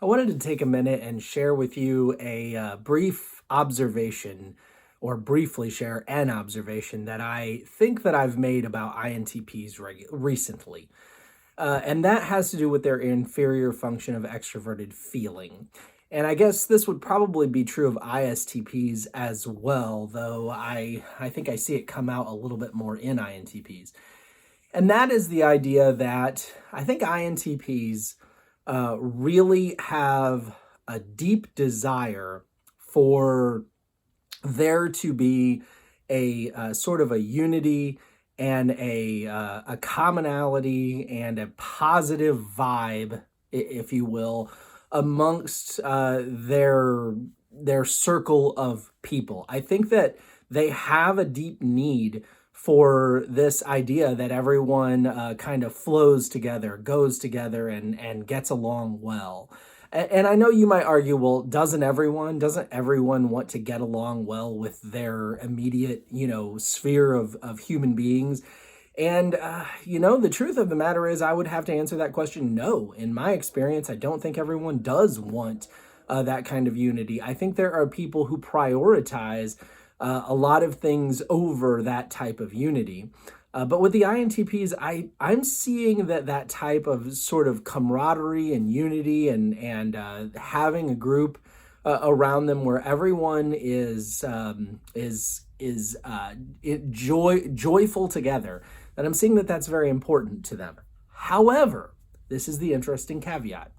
I wanted to take a minute and share with you a brief observation, or briefly share an observation that I think that I've made about INTPs recently. And that has to do with their inferior function of extroverted feeling. And I guess this would probably be true of ISTPs as well, though I think I see it come out a little bit more in INTPs. And that is the idea that I think INTPs really have a deep desire for there to be a sort of a unity and a commonality and a positive vibe, if you will, amongst their circle of people. I think that they have a deep need for this idea that everyone kind of flows together, goes together, and gets along well. And I know you might argue, well, doesn't everyone want to get along well with their immediate, sphere of human beings? And, the truth of the matter is, I would have to answer that question no. In my experience, I don't think everyone does want that kind of unity. I think there are people who prioritize a lot of things over that type of unity. But with the INTPs, I'm seeing that type of sort of camaraderie and unity and having a group around them where everyone is joyful together. And I'm seeing that that's very important to them. However, this is the interesting caveat.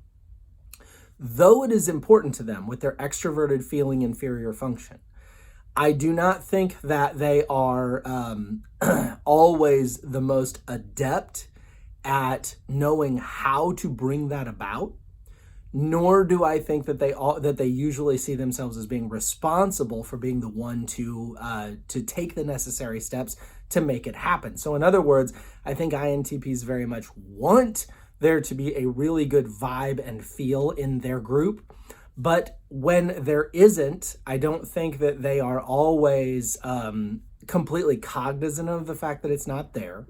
Though it is important to them with their extroverted feeling inferior function, I do not think that they are always the most adept at knowing how to bring that about, nor do I think that they usually see themselves as being responsible for being the one to take the necessary steps to make it happen. So in other words, I think INTPs very much want there to be a really good vibe and feel in their group. But when there isn't, I don't think that they are always completely cognizant of the fact that it's not there.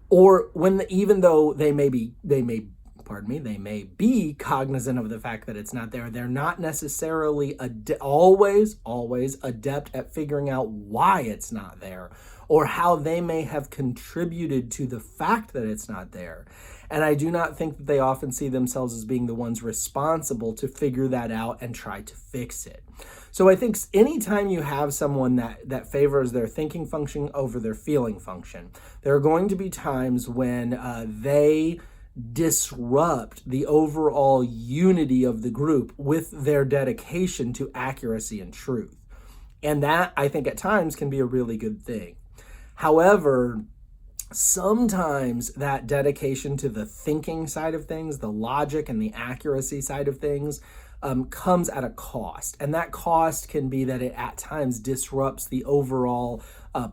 Or even though they may be cognizant of the fact that it's not there, they're not necessarily always adept at figuring out why it's not there or how they may have contributed to the fact that it's not there. And I do not think that they often see themselves as being the ones responsible to figure that out and try to fix it. So I think anytime you have someone that favors their thinking function over their feeling function, there are going to be times when they disrupt the overall unity of the group with their dedication to accuracy and truth. And that, I think, at times can be a really good thing. However, sometimes that dedication to the thinking side of things, the logic and the accuracy side of things, comes at a cost. And that cost can be that it at times disrupts the overall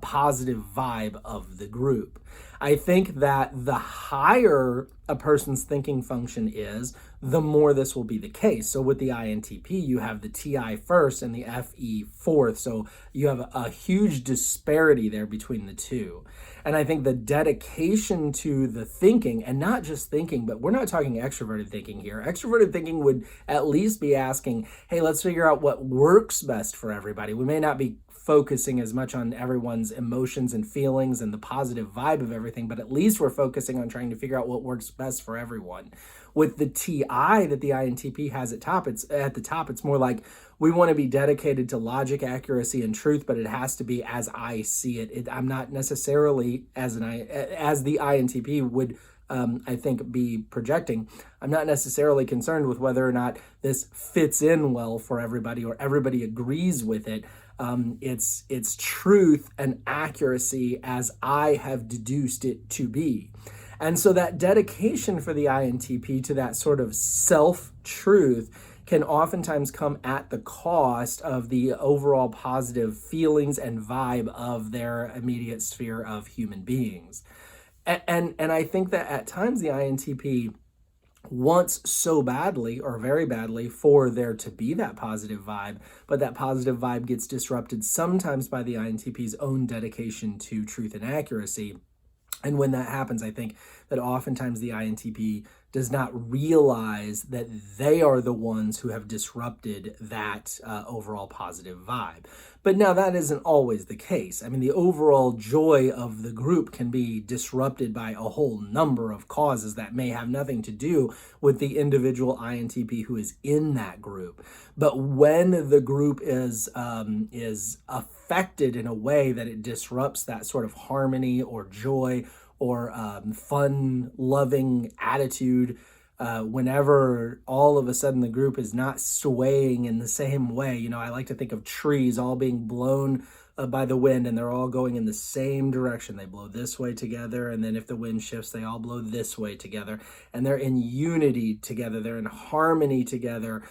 positive vibe of the group. I think that the higher a person's thinking function is, the more this will be the case. So with the INTP, you have the TI first and the FE fourth. So you have a huge disparity there between the two. And I think the dedication to the thinking, and not just thinking, but we're not talking extroverted thinking here. Extroverted thinking would at least be asking, hey, let's figure out what works best for everybody. We may not be focusing as much on everyone's emotions and feelings and the positive vibe of everything, but at least we're focusing on trying to figure out what works best for everyone. With the TI that the INTP has at the top, it's more like we want to be dedicated to logic, accuracy, and truth, but it has to be as I see it. I'm not necessarily as the INTP would I think be projecting. I'm not necessarily concerned with whether or not this fits in well for everybody or everybody agrees with it. It's truth and accuracy as I have deduced it to be. And so that dedication for the INTP to that sort of self-truth can oftentimes come at the cost of the overall positive feelings and vibe of their immediate sphere of human beings. And I think that at times the INTP wants so badly or very badly for there to be that positive vibe, but that positive vibe gets disrupted sometimes by the INTP's own dedication to truth and accuracy. And when that happens, I think that oftentimes the INTP does not realize that they are the ones who have disrupted that overall positive vibe. But now that isn't always the case. I mean, the overall joy of the group can be disrupted by a whole number of causes that may have nothing to do with the individual INTP who is in that group. But when the group is affected in a way that it disrupts that sort of harmony or joy or fun, loving attitude, whenever all of a sudden the group is not swaying in the same way. I like to think of trees all being blown by the wind, and they're all going in the same direction. They blow this way together, and then if the wind shifts, they all blow this way together, and they're in unity together. They're in harmony together.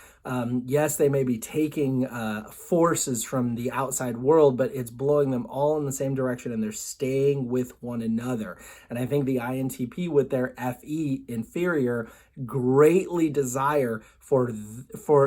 Yes, they may be taking forces from the outside world, but it's blowing them all in the same direction, and they're staying with one another. And I think the INTP with their FE inferior greatly desire for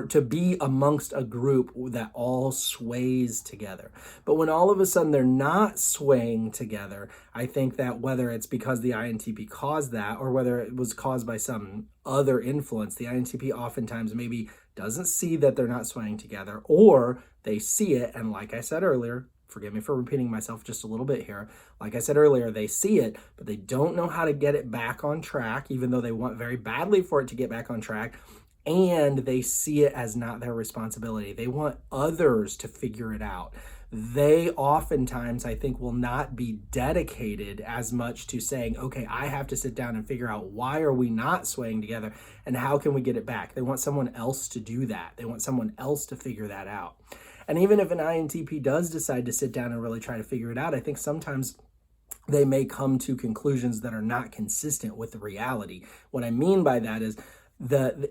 to be amongst a group that all sways together. But when all of a sudden they're not swaying together, I think that whether it's because the INTP caused that or whether it was caused by some other influence, the INTP oftentimes maybe doesn't see that they're not swaying together, or they see it, and like I said earlier, forgive me for repeating myself just a little bit here. Like I said earlier, they see it, but they don't know how to get it back on track, even though they want very badly for it to get back on track. And they see it as not their responsibility. They want others to figure it out. They oftentimes, I think, will not be dedicated as much to saying, okay, I have to sit down and figure out why are we not swaying together and how can we get it back. They want someone else to do that. They want someone else to figure that out. And even if an INTP does decide to sit down and really try to figure it out, I think sometimes they may come to conclusions that are not consistent with the reality. What I mean by that is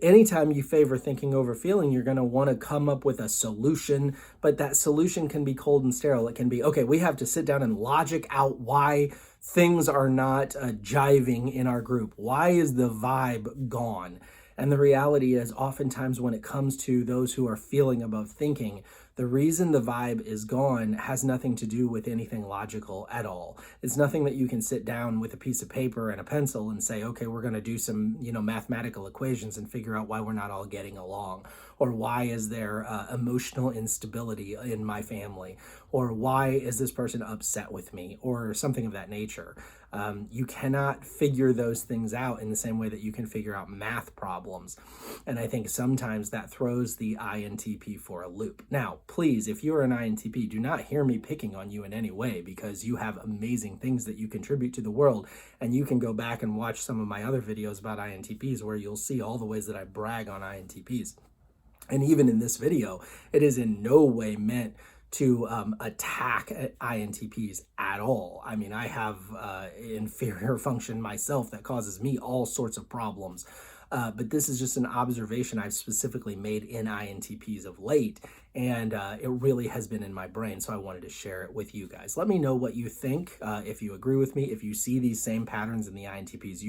anytime you favor thinking over feeling, you're going to want to come up with a solution, but that solution can be cold and sterile. It can be, okay, we have to sit down and logic out why things are not jiving in our group. Why is the vibe gone? And the reality is oftentimes when it comes to those who are feeling above thinking, the reason the vibe is gone has nothing to do with anything logical at all. It's nothing that you can sit down with a piece of paper and a pencil and say, okay, we're going to do some, mathematical equations and figure out why we're not all getting along, or why is there emotional instability in my family, or why is this person upset with me, or something of that nature. You cannot figure those things out in the same way that you can figure out math problems. And I think sometimes that throws the INTP for a loop. Now, please, if you're an INTP, do not hear me picking on you in any way, because you have amazing things that you contribute to the world. And you can go back and watch some of my other videos about INTPs where you'll see all the ways that I brag on INTPs. And even in this video, it is in no way meant to attack INTPs at all. I mean, I have inferior function myself that causes me all sorts of problems. But this is just an observation I've specifically made in INTPs of late, and it really has been in my brain, so I wanted to share it with you guys. Let me know what you think, if you agree with me, if you see these same patterns in the INTPs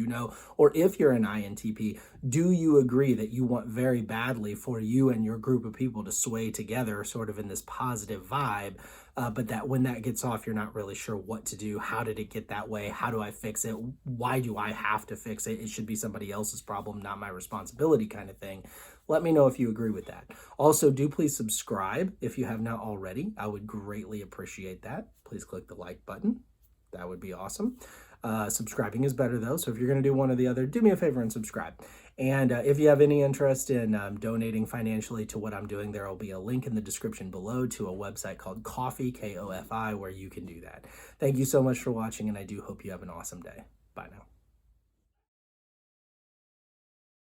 or if you're an INTP, do you agree that you want very badly for you and your group of people to sway together sort of in this positive vibe, but that when that gets off, you're not really sure what to do. How did it get that way? How do I fix it? Why do I have to fix it? It should be somebody else's problem, not my responsibility, kind of thing. Let me know if you agree with that. Also, do please subscribe if you have not already. I would greatly appreciate that. Please click the like button. That would be awesome. Subscribing is better though, so if you're going to do one or the other, do me a favor and subscribe. And if you have any interest in donating financially to what I'm doing, there will be a link in the description below to a website called Ko-fi, K-O-F-I, where you can do that. Thank you so much for watching, and I do hope you have an awesome day. Bye now.